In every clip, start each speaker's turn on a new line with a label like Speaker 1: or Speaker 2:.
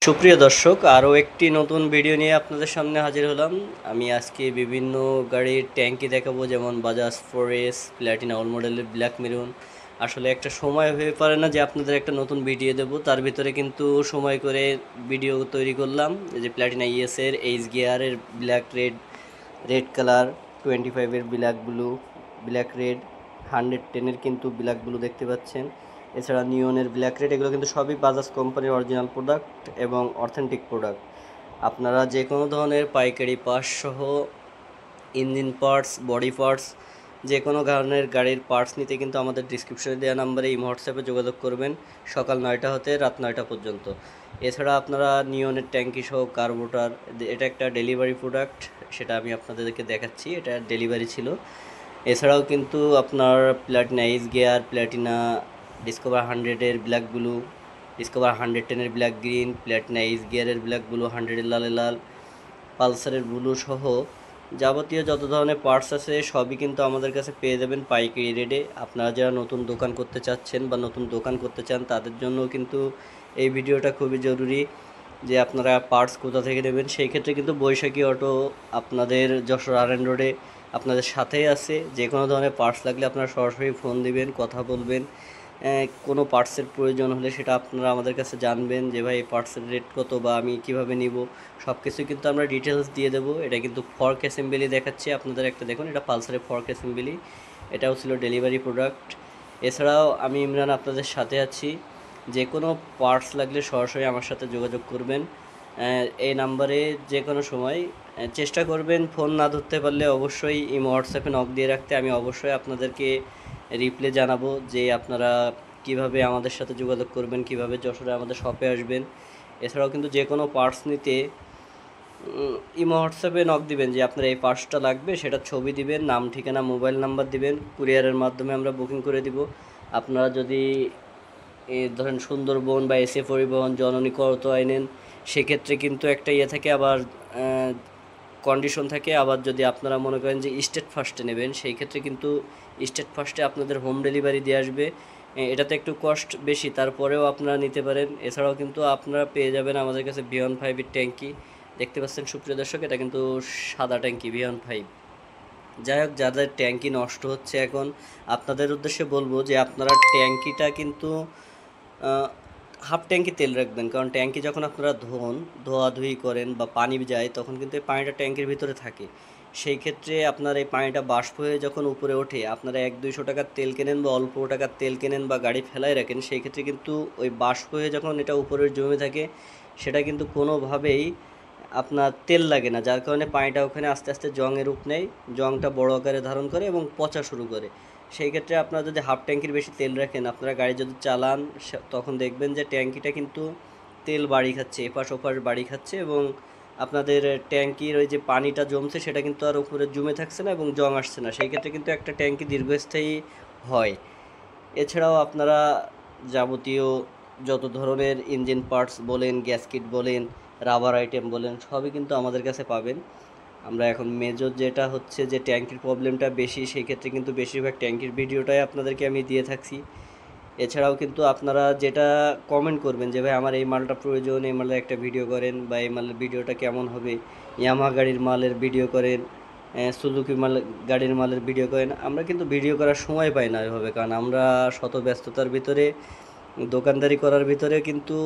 Speaker 1: সুপ্রিয় দর্শক, আরও একটি নতুন ভিডিও নিয়ে আপনাদের সামনে হাজির হলাম। আমি আজকে বিভিন্ন গাড়ির ট্যাঙ্কি দেখাবো, যেমন বাজাজ ফোরেস, প্ল্যাটিনা অল মডেলের ব্ল্যাক মেরুন। আসলে একটা সময় হয়ে পারে না যে আপনাদের একটা নতুন ভিডিও দেবো, তার ভিতরে কিন্তু সময় করে ভিডিও তৈরি করলাম। এই যে প্ল্যাটিনা ইএসের এইচ গিয়ারের ব্ল্যাক রেড, রেড কালার, 25-এর ব্ল্যাক ব্লু, ব্ল্যাক রেড, 110-এর কিন্তু ব্ল্যাক ব্লু দেখতে পাচ্ছেন। এছাড়া নিয়নের ব্ল্যাক রেড, এগুলো কিন্তু সবই বাজাজ কোম্পানির অরিজিনাল প্রোডাক্ট এবং অথেন্টিক প্রোডাক্ট। আপনারা যে কোনো ধরনের পাইকারি পার্টস সহ ইঞ্জিন পার্টস, বডি পার্টস, যে কোনো ধরনের গাড়ির পার্টস নিতে কিন্তু আমাদের ডিসক্রিপশনে দেওয়া নাম্বারে এই হোয়াটসঅ্যাপে যোগাযোগ করবেন, সকাল 9টা হতে রাত 9টা পর্যন্ত। এছাড়া আপনারা নিয়নের ট্যাঙ্কি সহ কার্বোটার, এটা একটা ডেলিভারি প্রোডাক্ট, সেটা আমি আপনাদেরকে দেখাচ্ছি, এটা ডেলিভারি ছিল। এছাড়াও কিন্তু আপনার Platina H gear, Platina Discover 100-এর ব্ল্যাক ব্লু, ডিসকভার 110-এর ব্ল্যাক গ্রিন, প্ল্যাটিনা এইচ গিয়ারের ব্ল্যাক ব্লু, 100-এর লালে লাল, পালসারের ব্লু সহ যাবতীয় যত ধরনের পার্টস আছে সবই কিন্তু আমাদের কাছে পেয়ে যাবেন পাইকারি রেটে। আপনারা যারা নতুন দোকান করতে চাচ্ছেন বা নতুন দোকান করতে চান তাদের জন্য কিন্তু এই ভিডিওটা খুবই জরুরি, যে আপনারা পার্টস কোথা থেকে নেবেন। সেই ক্ষেত্রে কিন্তু বৈশাখী অটো আপনাদের যশোর আর.এন. রোডে আপনাদের সাথেই আছে। যে কোনো ধরনের পার্টস লাগলে আপনারা সরাসরি ফোন দিবেন, কথা বলবেন। কোনো পার্টসের প্রয়োজন হলে সেটা আপনারা আমাদের কাছে জানবেন যে ভাই এই পার্টসের রেট কত বা আমি কিভাবে নিব, সব কিছু কিন্তু আমরা ডিটেলস দিয়ে দেবো। এটা কিন্তু ফর্ক অ্যাসেম্বলি দেখাচ্ছি আপনাদের, একটা দেখুন, এটা পালসারের ফর্ক অ্যাসেম্বলি, এটাও ছিল ডেলিভারি প্রোডাক্ট। এছাড়াও আমি ইমরান আপনাদের সাথে আছি, যে কোনো পার্টস লাগলে সরাসরি আমার সাথে যোগাযোগ করবেন এই নাম্বারে যে কোনো সময়। চেষ্টা করবেন ফোন না ধরতে পারলে অবশ্যই হোয়াটসঅ্যাপে নক দিয়ে রাখতে, আমি অবশ্যই আপনাদেরকে রিপ্লে জানাবো যে আপনারা কিভাবে আমাদের সাথে যোগাযোগ করবেন, কিভাবে যশোরে আমাদের শপে আসবেন। এছাড়াও কিন্তু যে কোনো পার্টস নিতে হোয়াটসঅ্যাপে নক দিবেন যে আপনার এই পার্টসটা লাগবে, সেটা ছবি দিবেন, নাম ঠিকানা মোবাইল নাম্বার দিবেন, কুরিয়ারের মাধ্যমে আমরা বুকিং করে দিব। আপনারা যদি ধরেন সুন্দরবন বা এসএ পরিবহন, জননী করতোয়ায় নেন, সেক্ষেত্রে কিন্তু একটা থাকে, আবার কন্ডিশন থাকে। আবার যদি আপনারা মনে করেন যে স্টেট ফার্স্টে নেবেন, সেই ক্ষেত্রে কিন্তু স্টেট ফার্স্টে আপনাদের হোম ডেলিভারি দিয়ে আসবে। এটাতে একটু কস্ট বেশি, তারপরেও আপনারা নিতে পারেন। এছাড়াও কিন্তু আপনারা পেয়ে যাবেন আমাদের কাছে ভিয়ন 5-এর ট্যাঙ্কি, দেখতে পাচ্ছেন সুপ্রিয় দর্শক, এটা কিন্তু সাদা ট্যাঙ্কি ভিয়ন 5। যাই হোক, যাদের ট্যাঙ্কি নষ্ট হচ্ছে এখন, আপনাদের উদ্দেশ্যে বলবো যে আপনারা ট্যাঙ্কিটা কিন্তু হাফ ট্যাঙ্কি তেল রাখবেন, কারণ ট্যাঙ্কি যখন আপনারা ধোয়াধুয়ি করেন বা পানি যায়, তখন কিন্তু এই পানিটা ট্যাঙ্কির ভিতরে থাকে। সেই ক্ষেত্রে আপনার এই পানিটা বাষ্প হয়ে যখন উপরে ওঠে, আপনারা 100-200 টাকার তেল কেনেন বা অল্প টাকার তেল কেনেন বা গাড়ি ফেলায় রাখেন, সেই ক্ষেত্রে কিন্তু ওই বাষ্প হয়ে যখন এটা উপরে জমে থাকে, সেটা কিন্তু কোনোভাবেই আপনার তেল লাগে না, যার কারণে পানিটা ওখানে আস্তে আস্তে জংয়ের রূপ নেয়, জংটা বড় আকারে ধারণ করে এবং পচা শুরু করে। সেই ক্ষেত্রে আপনারা যদি হাফ ট্যাঙ্কির বেশি তেল রাখেন, আপনারা গাড়ি যদি চালান, তখন দেখবেন যে ট্যাঙ্কিটা কিন্তু তেল বাড়ি খাচ্ছে, এপাশ ওপাশ বাড়ি খাচ্ছে, এবং আপনাদের ট্যাঙ্কির ওই যে পানিটা জমছে সেটা কিন্তু আর উপরে জমে থাকছে না এবং জং আসছে না। সেই ক্ষেত্রে কিন্তু একটা ট্যাঙ্কি দীর্ঘস্থায়ী হয়। এছাড়াও আপনারা যাবতীয় যত ধরনের ইঞ্জিন পার্টস বলেন, গ্যাসকিট বলেন, রাবার আইটেম বলেন, সবই কিন্তু আমাদের কাছে পাবেন। আমরা এখন মেজর যেটা হচ্ছে যে ট্যাঙ্কির প্রবলেমটা বেশি, সেই ক্ষেত্রে কিন্তু বেশিরভাগ ট্যাঙ্কির ভিডিওটাই আপনাদেরকে আমি দিয়ে থাকছি। এছাড়াও কিন্তু আপনারা যেটা কমেন্ট করবেন যে ভাই আমার এই মালটা প্রয়োজন, এই মালের একটা ভিডিও করেন, বা এই মালের ভিডিওটা কেমন হবে, ইয়ামাহা গাড়ির মালের ভিডিও করেন, সুজুকি গাড়ির মালের ভিডিও করেন, আমরা কিন্তু ভিডিও করার সময় পাই না এভাবে, কারণ আমরা শত ব্যস্ততার ভিতরে, দোকানদারি করার ভিতরে কিন্তু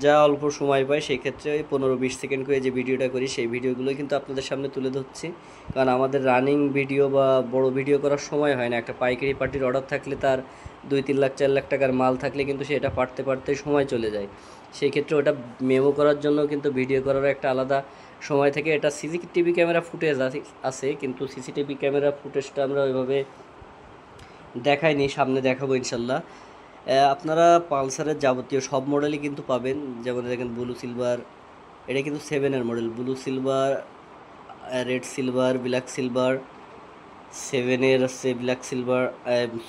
Speaker 1: যা অল্প সময় পাই, সেই ক্ষেত্রে ওই 15-20 সেকেন্ড করে যে ভিডিওটা করি, সেই ভিডিওগুলো কিন্তু আপনাদের সামনে তুলে ধরছি। কারণ আমাদের রানিং ভিডিও বা বড় ভিডিও করার সময় হয় না। একটা পাইকারি পার্টির অর্ডার থাকলে, তার 2-3 লাখ 4 লাখ টাকার মাল থাকলে কিন্তু সেটা পারতে পারতে সময় চলে যায়। সেই ক্ষেত্রে ওটা মেমো করার জন্য কিন্তু ভিডিও করার একটা আলাদা সময় থেকে, এটা সিসিটিভি ক্যামেরা ফুটেজ আছে, কিন্তু সিসিটিভি ক্যামেরা ফুটেজটা আমরা ওইভাবে দেখাইনি, সামনে দেখাবো ইনশাল্লাহ। আপনারা পালসারের যাবতীয় সব মডেলই কিন্তু পাবেন, যেমন দেখেন ব্লু সিলভার, এটা কিন্তু 7-এর model, blue silver, red silver, black silver, 7-এর আছে ব্ল্যাক সিলভার,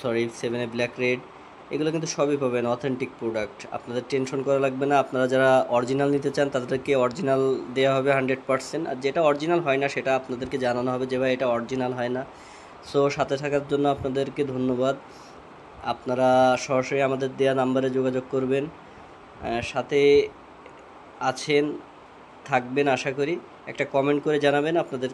Speaker 1: সরি 7-এর ব্ল্যাক রেড, এগুলো কিন্তু সবই পাবেন অথেন্টিক প্রোডাক্ট, আপনাদের টেনশন করা লাগবে না। আপনারা যারা অরিজিনাল নিতে চান তাদেরকে অরিজিনাল দেওয়া হবে 100%, আর যেটা অরিজিনাল হয় না সেটা আপনাদেরকে জানানো হবে যে ভাই এটা অরিজিনাল হয় না। সো সাথে থাকার জন্য আপনাদেরকে ধন্যবাদ। আপনারা সরাসরি আমাদের দেওয়া নাম্বারে যোগাযোগ করবেন। সাথে আছেন, থাকবেন আশা করি। একটা কমেন্ট করে জানাবেন আপনাদের